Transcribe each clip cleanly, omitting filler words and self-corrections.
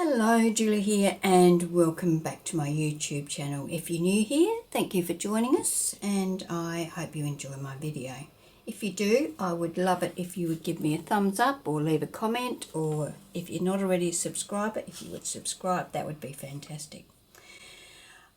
Hello, Julie here, and welcome back to my YouTube channel. If you're new here, thank you for joining us, and I hope you enjoy my video. If you do, I would love it if you would give me a thumbs up or leave a comment, or if you're not already a subscriber, if you would subscribe, that would be fantastic.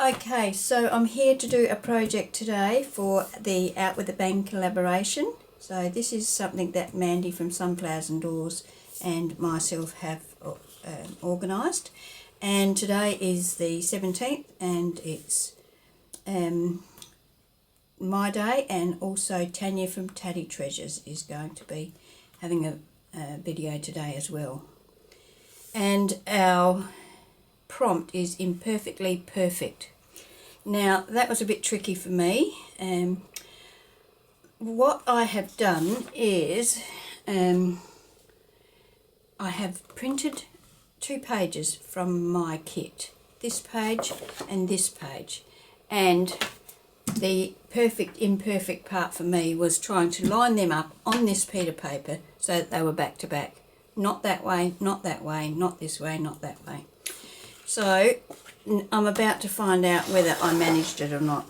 Okay, so I'm here to do a project today for the Out With A Bang collaboration. So this is something that Mandy from Sunflowers and Doors and myself have organised, and today is the 17th and it's my day, and also Tanya from Teri Treasures is going to be having a video today as well. And our prompt is imperfectly perfect. Now that was a bit tricky for me. What I have done is I have printed 2 pages from my kit, this page and this page, and the perfect imperfect part for me was trying to line them up on this sheet of paper so that they were back to back, not that way, not that way, not this way, not that way. So I'm about to find out whether I managed it or not.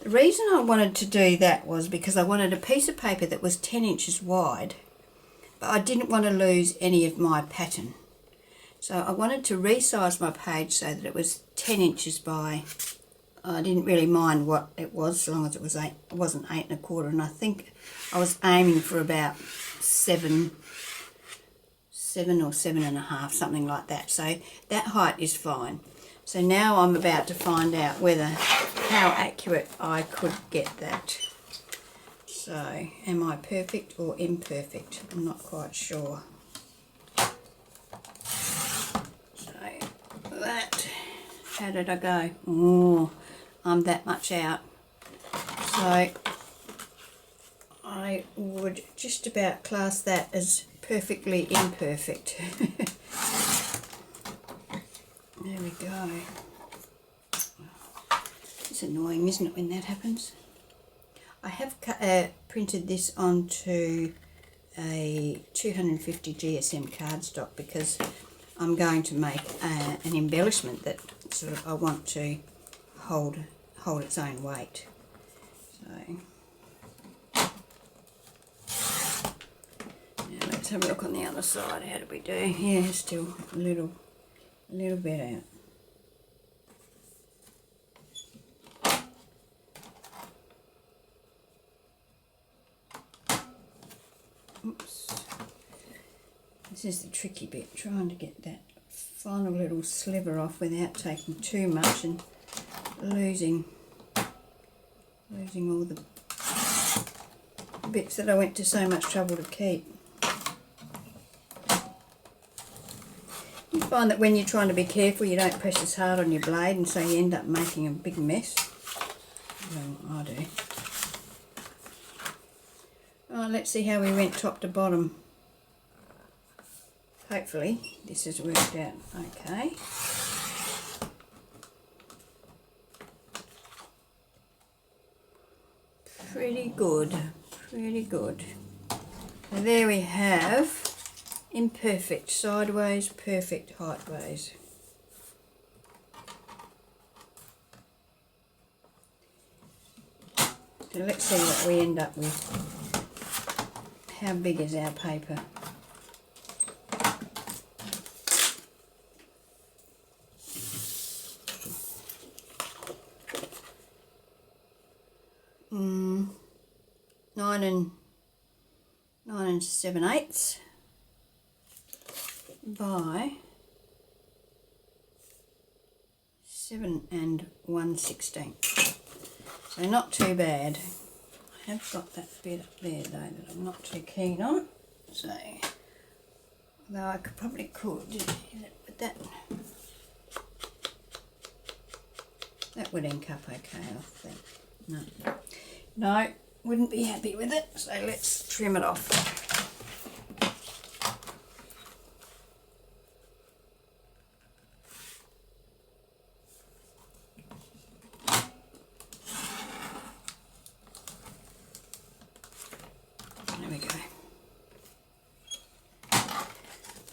The reason I wanted to do that was because I wanted a piece of paper that was 10 inches wide, but I didn't want to lose any of my pattern. So I wanted to resize my page so that it was 10 inches by, I didn't really mind what it was, so long as it was it wasn't 8 1/4, and I think I was aiming for about 7 or 7 1/2, something like that. So that height is fine. So now I'm about to find out how accurate I could get that. So am I perfect or imperfect? I'm not quite sure. That, how did I go? Oh, I'm that much out. So I would just about class that as perfectly imperfect. There we go. It's annoying, isn't it, when that happens? I have printed this onto a 250 GSM cardstock because I'm going to make an embellishment that sort of I want to hold its own weight. So now let's have a look on the other side. How do we do? Yeah, still a little bit out. Oops. This is the tricky bit, trying to get that final little sliver off without taking too much and losing all the bits that I went to so much trouble to keep. You find that when you're trying to be careful, you don't press as hard on your blade, and so you end up making a big mess. Well, I do. Oh, let's see how we went top to bottom. Hopefully this has worked out okay. Pretty good, pretty good. So there we have imperfect sideways, perfect heightways. So let's see what we end up with. How big is our paper? Nine and 7/8 by 7 1/16. So not too bad. I have got that bit up there though that I'm not too keen on. So, although I probably could, but that would ink up okay, I think. No, wouldn't be happy with it, so let's trim it off. There we go.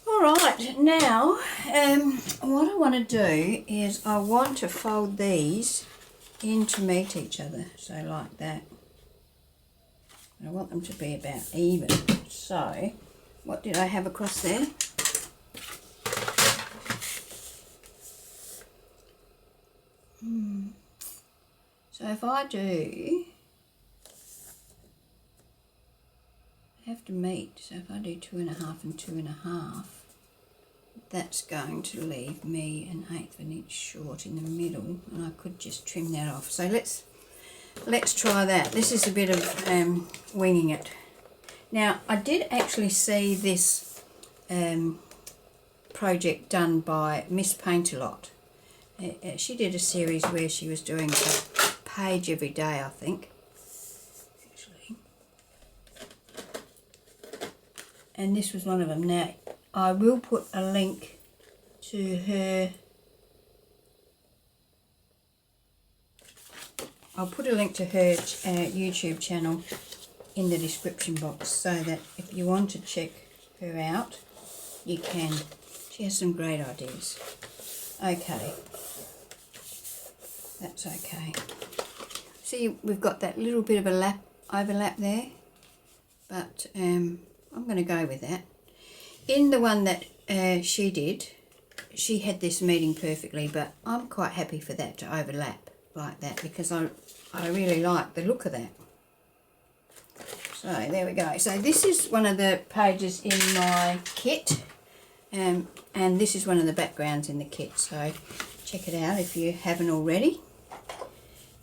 Alright, now what I want to do is I want to fold these in to meet each other, so like that. I want them to be about even. So what did I have across there? So if I do, I have to meet, so if I do 2.5 and 2.5, that's going to leave me 1/8 of an inch short in the middle, and I could just trim that off. So let's try that. This is a bit of winging it. Now I did actually see this project done by Miss Paint-A-Lot. She did a series where she was doing a page every day, I think. Actually. And this was one of them. Now, I will put a link to her. I'll put a link to her YouTube channel in the description box, so that if you want to check her out, you can. She has some great ideas. Okay. That's okay. See, we've got that little bit of a overlap there, but I'm going to go with that. In the one that she did, she had this meeting perfectly, but I'm quite happy for that to overlap like that, because I really like the look of that. So there we go. So this is one of the pages in my kit, and this is one of the backgrounds in the kit, so check it out if you haven't already.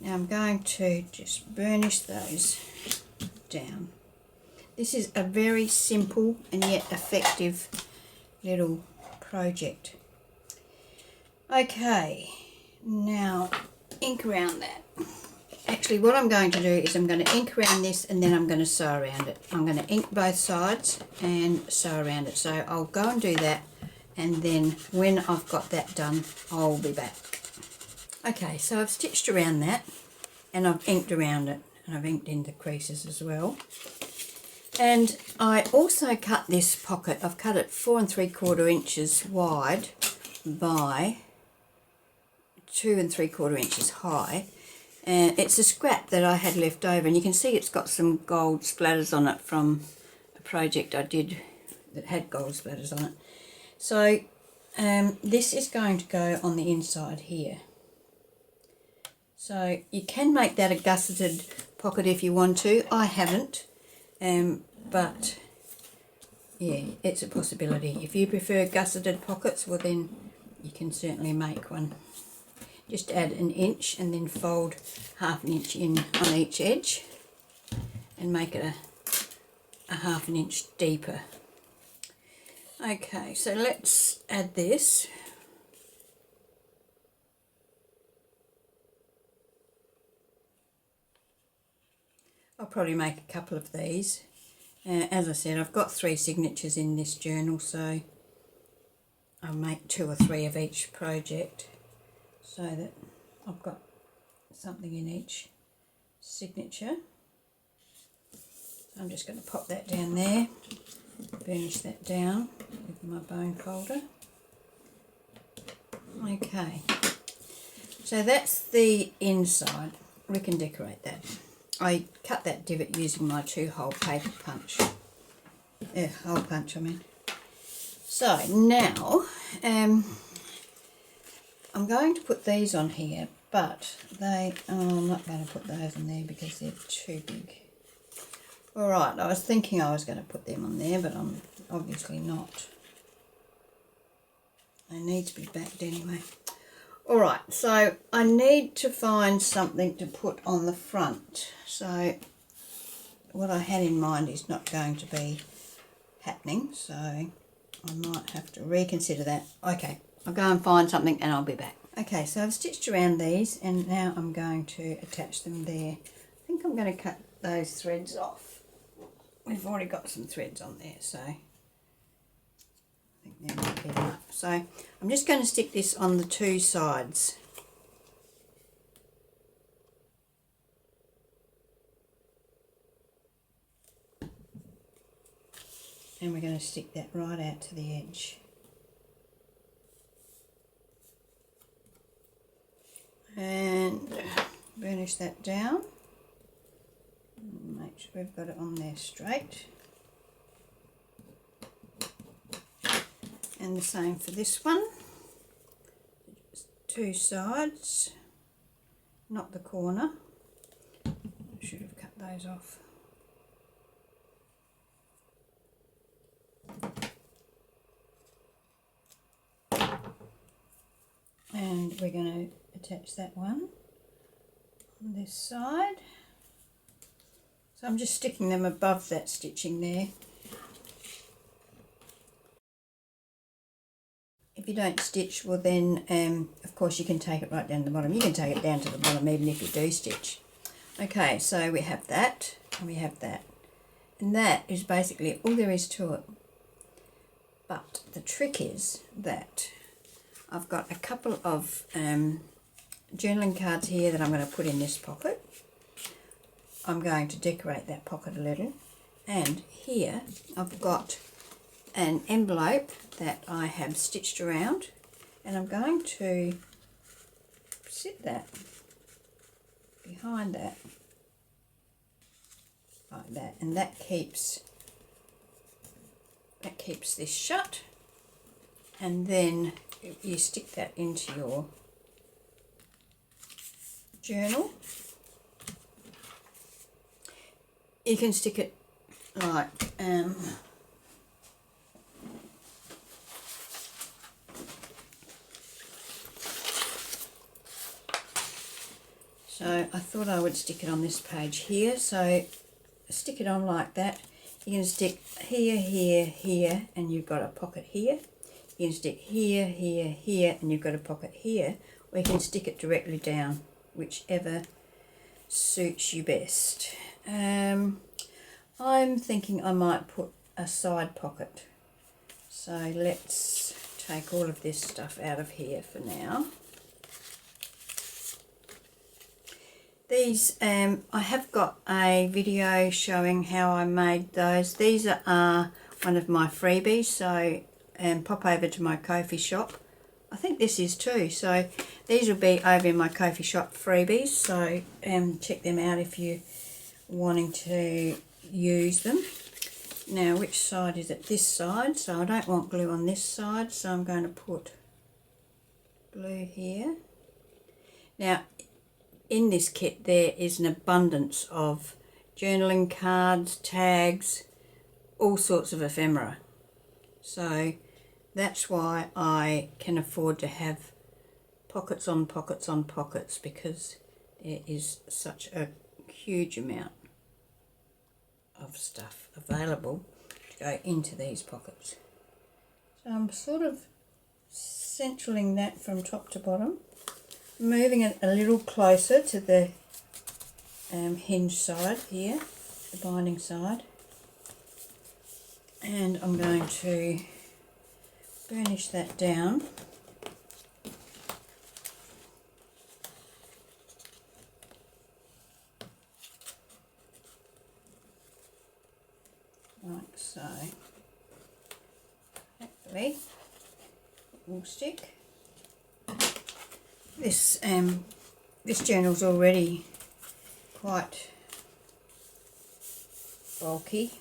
Now I'm going to just burnish those down. This is a very simple and yet effective little project. Okay, now ink around that. Actually, what I'm going to do is I'm going to ink around this, and then I'm going to sew around it. I'm going to ink both sides and sew around it. So I'll go and do that, and then when I've got that done, I'll be back. Okay, so I've stitched around that, and I've inked around it, and I've inked in the creases as well. And I also cut this pocket. I've cut it 4 3/4 inches wide by 2 3/4 inches high. And it's a scrap that I had left over, and you can see it's got some gold splatters on it from a project I did that had gold splatters on it. So this is going to go on the inside here. So you can make that a gusseted pocket if you want to. I haven't, but yeah, it's a possibility. If you prefer gusseted pockets, well then you can certainly make one. Just add 1 inch and then fold 1/2 inch in on each edge and make it a 1/2 inch deeper. Okay, so let's add this. I'll probably make a couple of these. As I said, I've got 3 signatures in this journal, so I'll make 2 or 3 of each project, so that I've got something in each signature. I'm just going to pop that down there, burnish that down with my bone folder. Okay, so that's the inside. We can decorate that. I cut that divot using my 2-hole paper punch. Hole punch, I mean. So now I'm going to put these on here, but I'm not going to put those on there because they're too big. Alright, I was thinking I was going to put them on there, but I'm obviously not. They need to be backed anyway. Alright, so I need to find something to put on the front. So what I had in mind is not going to be happening, so I might have to reconsider that. Okay, I'll go and find something and I'll be back. Okay, so I've stitched around these and now I'm going to attach them there. I think I'm going to cut those threads off. We've already got some threads on there, so I think there might be enough. So I'm just going to stick this on the 2 sides. And we're going to stick that right out to the edge. and burnish that down. Make sure we've got it on there straight. And the same for this one. Just 2 sides, not the corner. I should have cut those off. And we're going to attach that one on this side. So I'm just sticking them above that stitching there. If you don't stitch, well then of course you can take it right down to the bottom. You can take it down to the bottom even if you do stitch. Okay, so we have that and we have that. And that is basically all there is to it. But the trick is that I've got a couple of journaling cards here that I'm going to put in this pocket. I'm going to decorate that pocket a little. And here I've got an envelope that I have stitched around, and I'm going to sit that behind that like that, and that keeps this shut. And then you stick that into your journal. You can stick it like so I thought I would stick it on this page here, so stick it on like that. You can stick here, here, here, and you've got a pocket here. You can stick here, here, here, and you've got a pocket here, or you can stick it directly down, whichever suits you best. I'm thinking I might put a side pocket. So let's take all of this stuff out of here for now. These, I have got a video showing how I made those. These are one of my freebies, so pop over to my Ko-fi shop. I think this is too, so these will be over in my Ko-fi shop freebies, so check them out if you're wanting to use them. Now, which side is it? This side, so I don't want glue on this side, so I'm going to put glue here. Now, in this kit there is an abundance of journaling cards, tags, all sorts of ephemera. So that's why I can afford to have pockets on pockets on pockets, because there is such a huge amount of stuff available to go into these pockets. So I'm sort of centraling that from top to bottom, moving it a little closer to the hinge side here, the binding side, and I'm going to burnish that down. Like so. Hopefully it will stick. This journal's already quite bulky.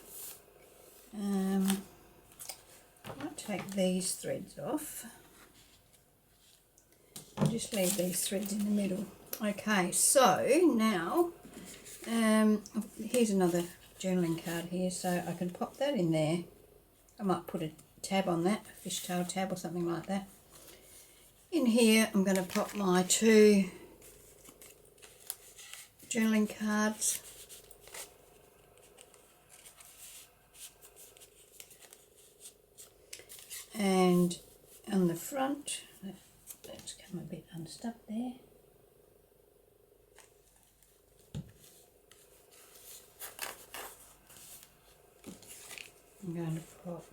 I'll take these threads off. I'll just leave these threads in the middle. Okay, so now here's another journaling card here, so I can pop that in there. I might put a tab on that, a fishtail tab or something like that. In here I'm going to pop my 2 journaling cards. And on the front, let's come a bit unstuck there. I'm going to pop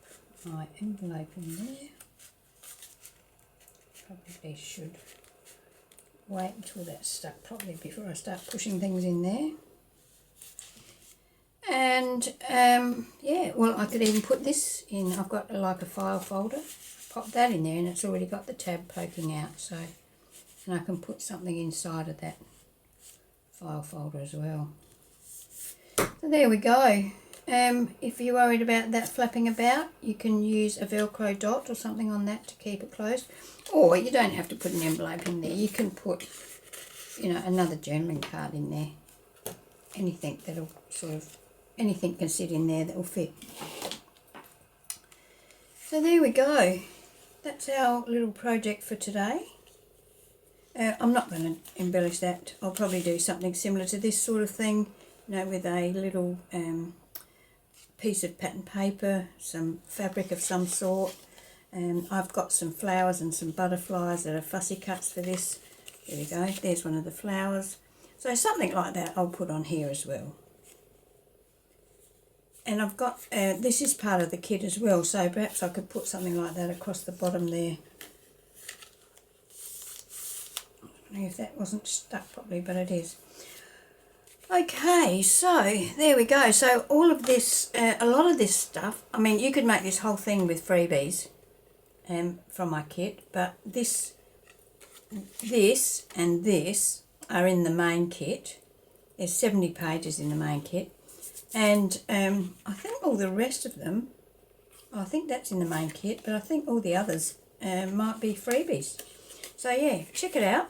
my envelope in there. Probably should wait until that's stuck properly before I start pushing things in there. And yeah, well, I could even put this in. I've got like a file folder. Pop that in there, and it's already got the tab poking out. So and I can put something inside of that file folder as well. So there we go. If you're worried about that flapping about, you can use a Velcro dot or something on that to keep it closed. Or you don't have to put an envelope in there. You can put, you know, another journaling card in there. Anything that'll anything can sit in there that will fit. So there we go. That's our little project for today. I'm not going to embellish that. I'll probably do something similar to this sort of thing, you know, with a little piece of pattern paper, some fabric of some sort. I've got some flowers and some butterflies that are fussy cuts for this. There we go. There's one of the flowers. So something like that I'll put on here as well. And I've got, this is part of the kit as well, so perhaps I could put something like that across the bottom there. I don't know if that wasn't stuck properly, but it is. Okay, so there we go. So all of this, a lot of this stuff, I mean, you could make this whole thing with freebies from my kit, but this and this are in the main kit. There's 70 pages in the main kit. And I think all the rest of them, I think that's in the main kit, but I think all the others might be freebies. So yeah, check it out.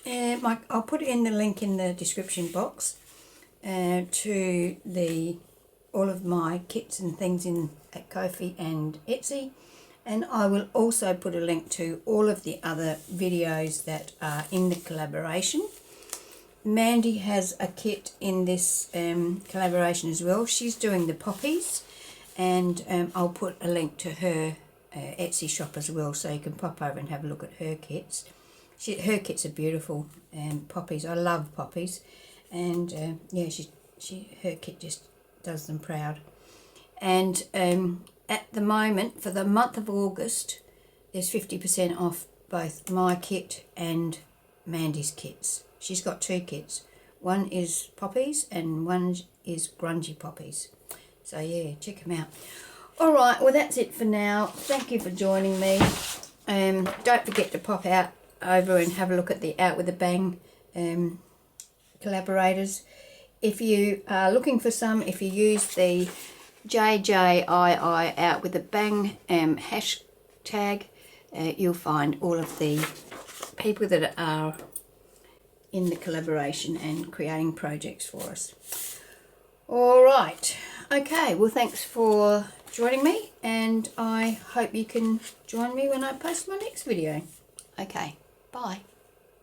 I'll put in the link in the description box to all of my kits and things at Ko-fi and Etsy. And I will also put a link to all of the other videos that are in the collaboration. Mandy has a kit in this collaboration as well. She's doing the poppies, and I'll put a link to her Etsy shop as well, so you can pop over and have a look at her kits. Her kits are beautiful, poppies. I love poppies, and yeah, her kit just does them proud. And at the moment, for the month of August, there's 50% off both my kit and Mandy's kits. She's got two kits. One is poppies and one is grungy poppies. So yeah, check them out. All right, well that's it for now. Thank you for joining me. Don't forget to pop out over and have a look at the Out With A Bang collaborators. If you are looking for some, if you use the JJII Out With A Bang hashtag, you'll find all of the people that are in the collaboration and creating projects for us. All right, okay, well thanks for joining me, and I hope you can join me when I post my next video. Okay, bye.